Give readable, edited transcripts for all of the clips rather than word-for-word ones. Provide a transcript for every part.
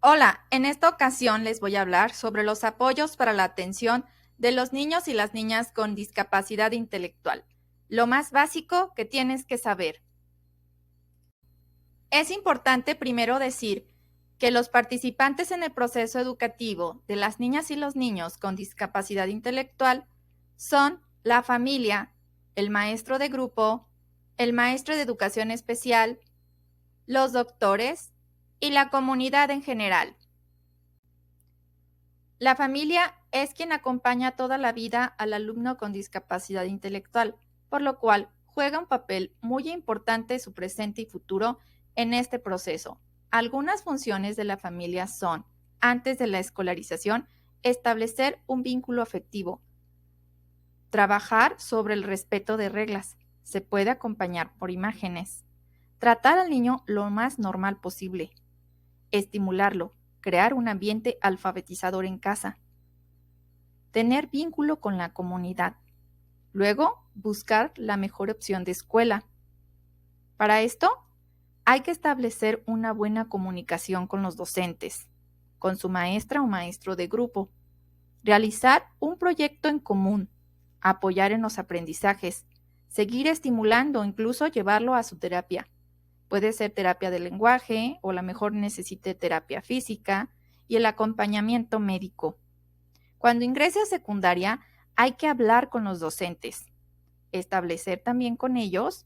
Hola, en esta ocasión les voy a hablar sobre los apoyos para la atención de los niños y las niñas con discapacidad intelectual. Lo más básico que tienes que saber. Es importante primero decir que los participantes en el proceso educativo de las niñas y los niños con discapacidad intelectual son la familia, el maestro de grupo, el maestro de educación especial, los doctores y la comunidad en general. La familia es quien acompaña toda la vida al alumno con discapacidad intelectual, por lo cual juega un papel muy importante su presente y futuro en este proceso. Algunas funciones de la familia son, antes de la escolarización, establecer un vínculo afectivo, trabajar sobre el respeto de reglas, se puede acompañar por imágenes, tratar al niño lo más normal posible, estimularlo, crear un ambiente alfabetizador en casa, tener vínculo con la comunidad. Luego, buscar la mejor opción de escuela. Para esto, hay que establecer una buena comunicación con los docentes, con su maestra o maestro de grupo, realizar un proyecto en común, apoyar en los aprendizajes, seguir estimulando, incluso llevarlo a su terapia. Puede ser terapia de lenguaje o a lo mejor necesite terapia física y el acompañamiento médico. Cuando ingrese a secundaria, hay que hablar con los docentes, establecer también con ellos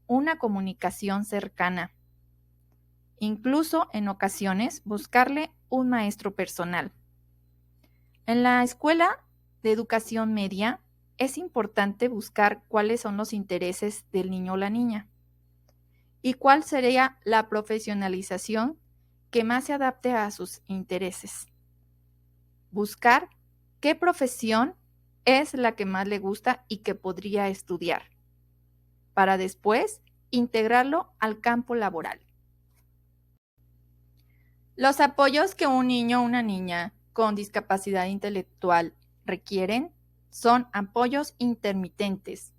una comunicación cercana. Incluso en ocasiones buscarle un maestro personal. En la escuela de educación media es importante buscar cuáles son los intereses del niño o la niña y cuál sería la profesionalización que más se adapte a sus intereses. Buscar qué profesión es la que más le gusta y que podría estudiar, para después integrarlo al campo laboral. Los apoyos que un niño o una niña con discapacidad intelectual requieren son apoyos intermitentes,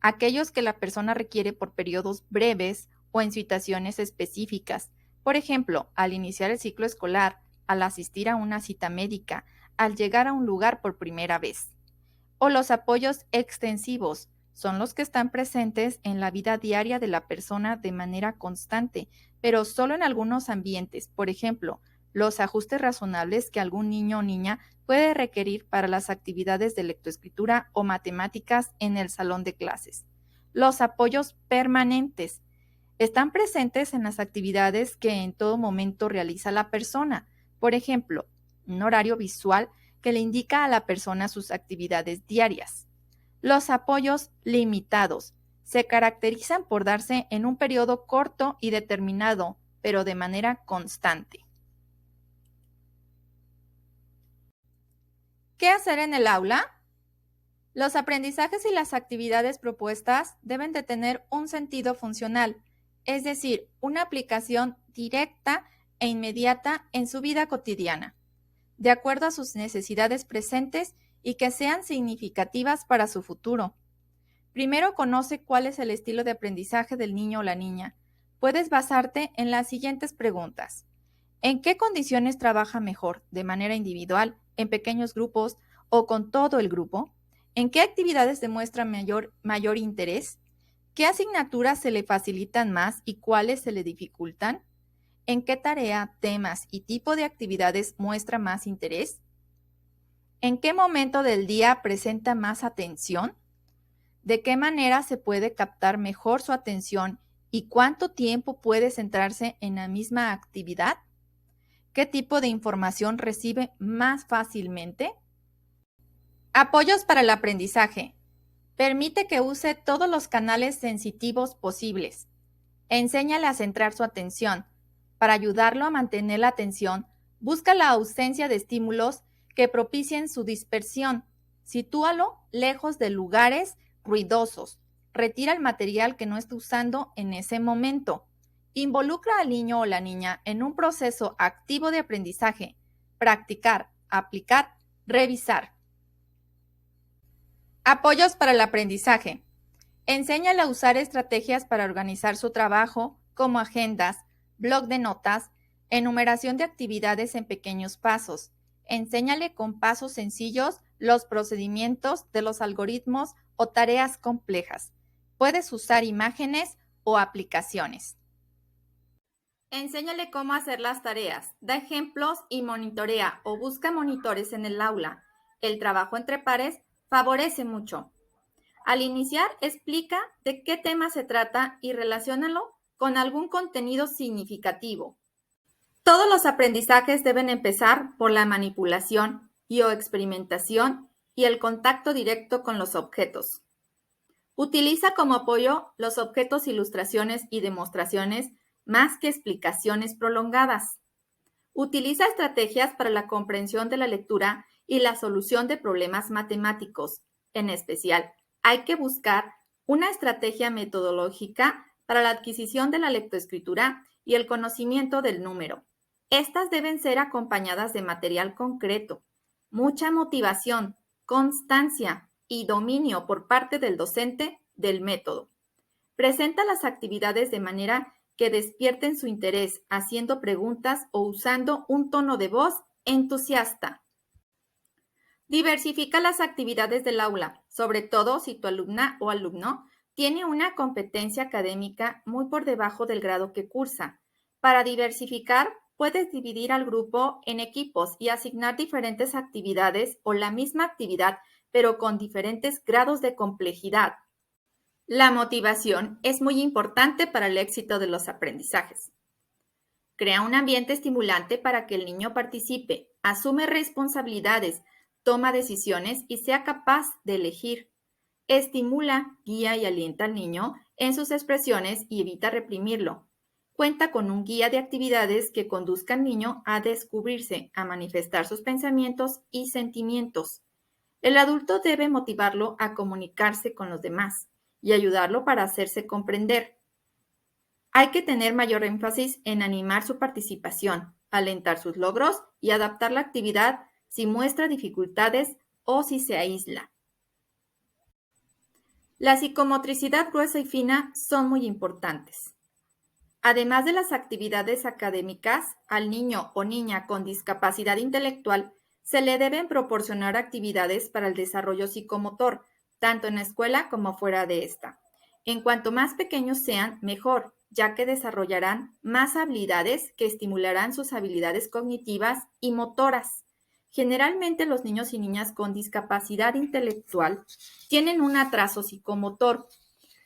aquellos que la persona requiere por periodos breves o en situaciones específicas, por ejemplo, al iniciar el ciclo escolar, al asistir a una cita médica, al llegar a un lugar por primera vez. O los apoyos extensivos son los que están presentes en la vida diaria de la persona de manera constante, pero solo en algunos ambientes. Por ejemplo, los ajustes razonables que algún niño o niña puede requerir para las actividades de lectoescritura o matemáticas en el salón de clases. Los apoyos permanentes están presentes en las actividades que en todo momento realiza la persona. Por ejemplo, un horario visual que le indica a la persona sus actividades diarias. Los apoyos limitados se caracterizan por darse en un periodo corto y determinado, pero de manera constante. ¿Qué hacer en el aula? Los aprendizajes y las actividades propuestas deben de tener un sentido funcional, es decir, una aplicación directa e inmediata en su vida cotidiana, de acuerdo a sus necesidades presentes y que sean significativas para su futuro. Primero conoce cuál es el estilo de aprendizaje del niño o la niña. Puedes basarte en las siguientes preguntas. ¿En qué condiciones trabaja mejor? ¿De manera individual, en pequeños grupos o con todo el grupo? ¿En qué actividades demuestra mayor interés? ¿Qué asignaturas se le facilitan más y cuáles se le dificultan? ¿En qué tarea, temas y tipo de actividades muestra más interés? ¿En qué momento del día presenta más atención? ¿De qué manera se puede captar mejor su atención y cuánto tiempo puede centrarse en la misma actividad? ¿Qué tipo de información recibe más fácilmente? Apoyos para el aprendizaje. Permite que use todos los canales sensitivos posibles. Enséñale a centrar su atención. Para ayudarlo a mantener la atención, busca la ausencia de estímulos que propicien su dispersión. Sitúalo lejos de lugares ruidosos. Retira el material que no esté usando en ese momento. Involucra al niño o la niña en un proceso activo de aprendizaje. Practicar, aplicar, revisar. Apoyos para el aprendizaje. Enséñale a usar estrategias para organizar su trabajo, como agendas, blog de notas, Enumeración de actividades en pequeños pasos. Enséñale con pasos sencillos los procedimientos de los algoritmos o tareas complejas. Puedes usar imágenes o aplicaciones. Enséñale cómo hacer las tareas, da ejemplos y monitorea o busca monitores en el aula. El trabajo entre pares favorece mucho. Al iniciar, explica de qué tema se trata y relaciónalo con algún contenido significativo. Todos los aprendizajes deben empezar por la manipulación y o experimentación y el contacto directo con los objetos. Utiliza como apoyo los objetos, ilustraciones y demostraciones más que explicaciones prolongadas. Utiliza estrategias para la comprensión de la lectura y la solución de problemas matemáticos. En especial, hay que buscar una estrategia metodológica para la adquisición de la lectoescritura y el conocimiento del número. Estas deben ser acompañadas de material concreto, mucha motivación, constancia y dominio por parte del docente del método. Presenta las actividades de manera que despierten su interés haciendo preguntas o usando un tono de voz entusiasta. Diversifica las actividades del aula, sobre todo si tu alumna o alumno tiene una competencia académica muy por debajo del grado que cursa. Para diversificar, puedes dividir al grupo en equipos y asignar diferentes actividades o la misma actividad, pero con diferentes grados de complejidad. La motivación es muy importante para el éxito de los aprendizajes. Crea un ambiente estimulante para que el niño participe, asume responsabilidades, toma decisiones y sea capaz de elegir. Estimula, guía y alienta al niño en sus expresiones y evita reprimirlo. Cuenta con un guía de actividades que conduzca al niño a descubrirse, a manifestar sus pensamientos y sentimientos. El adulto debe motivarlo a comunicarse con los demás y ayudarlo para hacerse comprender. Hay que tener mayor énfasis en animar su participación, alentar sus logros y adaptar la actividad si muestra dificultades o si se aísla. La psicomotricidad gruesa y fina son muy importantes. Además de las actividades académicas, al niño o niña con discapacidad intelectual se le deben proporcionar actividades para el desarrollo psicomotor, tanto en la escuela como fuera de esta. En cuanto más pequeños sean, mejor, ya que desarrollarán más habilidades que estimularán sus habilidades cognitivas y motoras. Generalmente los niños y niñas con discapacidad intelectual tienen un atraso psicomotor,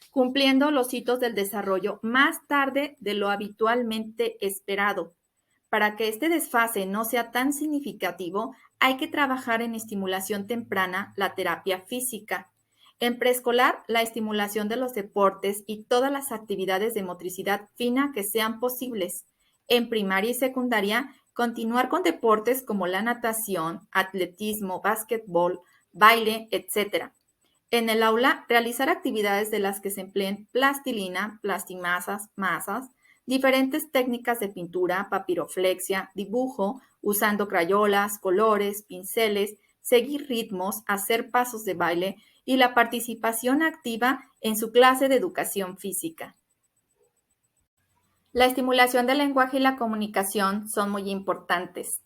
cumpliendo los hitos del desarrollo más tarde de lo habitualmente esperado. Para que este desfase no sea tan significativo, hay que trabajar en estimulación temprana, la terapia física. En preescolar, la estimulación de los deportes y todas las actividades de motricidad fina que sean posibles. En primaria y secundaria, continuar con deportes como la natación, atletismo, básquetbol, baile, etc. En el aula, realizar actividades de las que se empleen plastilina, plastimasas, masas, diferentes técnicas de pintura, papiroflexia, dibujo, usando crayolas, colores, pinceles, seguir ritmos, hacer pasos de baile y la participación activa en su clase de educación física. La estimulación del lenguaje y la comunicación son muy importantes.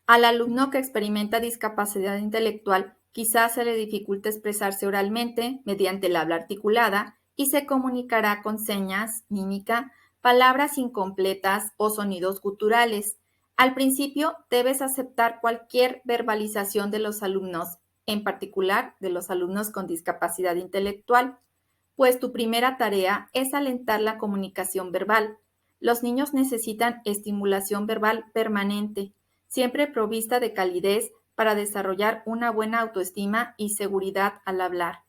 Al alumno que experimenta discapacidad intelectual, quizás se le dificulte expresarse oralmente mediante el habla articulada y se comunicará con señas, mímica, palabras incompletas o sonidos guturales. Al principio debes aceptar cualquier verbalización de los alumnos, en particular de los alumnos con discapacidad intelectual, pues tu primera tarea es alentar la comunicación verbal. Los niños necesitan estimulación verbal permanente, siempre provista de calidez para desarrollar una buena autoestima y seguridad al hablar.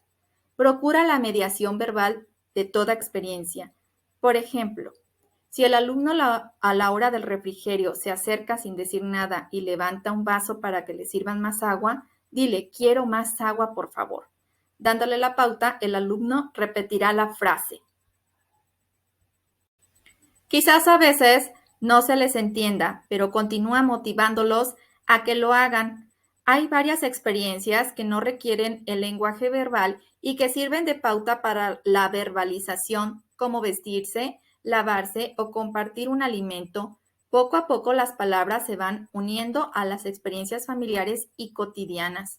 Procura la mediación verbal de toda experiencia. Por ejemplo, si el alumno a la hora del refrigerio se acerca sin decir nada y levanta un vaso para que le sirvan más agua, dile, quiero más agua, por favor. Dándole la pauta, el alumno repetirá la frase. Quizás a veces no se les entienda, pero continúa motivándolos a que lo hagan. Hay varias experiencias que no requieren el lenguaje verbal y que sirven de pauta para la verbalización, como vestirse, lavarse o compartir un alimento. Poco a poco las palabras se van uniendo a las experiencias familiares y cotidianas.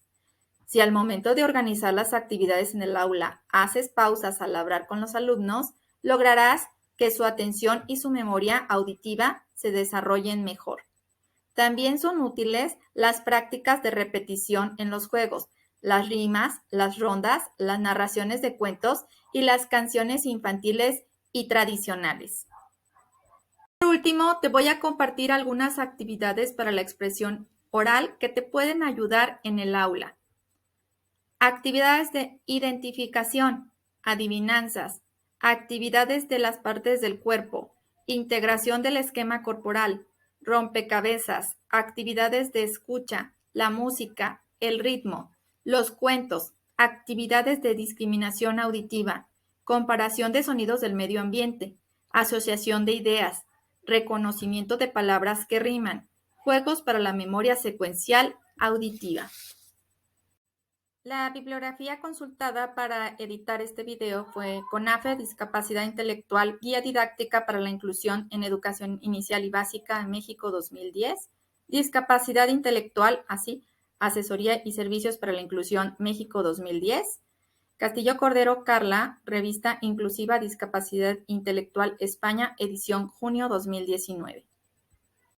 Si al momento de organizar las actividades en el aula haces pausas al hablar con los alumnos, lograrás que su atención y su memoria auditiva se desarrollen mejor. También son útiles las prácticas de repetición en los juegos, las rimas, las rondas, las narraciones de cuentos y las canciones infantiles y tradicionales. Por último, te voy a compartir algunas actividades para la expresión oral que te pueden ayudar en el aula. Actividades de identificación, adivinanzas, actividades de las partes del cuerpo, integración del esquema corporal, rompecabezas, actividades de escucha, la música, el ritmo, los cuentos, actividades de discriminación auditiva, comparación de sonidos del medio ambiente, asociación de ideas, reconocimiento de palabras que riman, juegos para la memoria secuencial auditiva. La bibliografía consultada para editar este video fue CONAFE Discapacidad Intelectual, Guía Didáctica para la Inclusión en Educación Inicial y Básica en México 2010, Discapacidad Intelectual, así, Asesoría y Servicios para la Inclusión México 2010, Castillo Cordero Carla, Revista Inclusiva Discapacidad Intelectual España, edición junio 2019.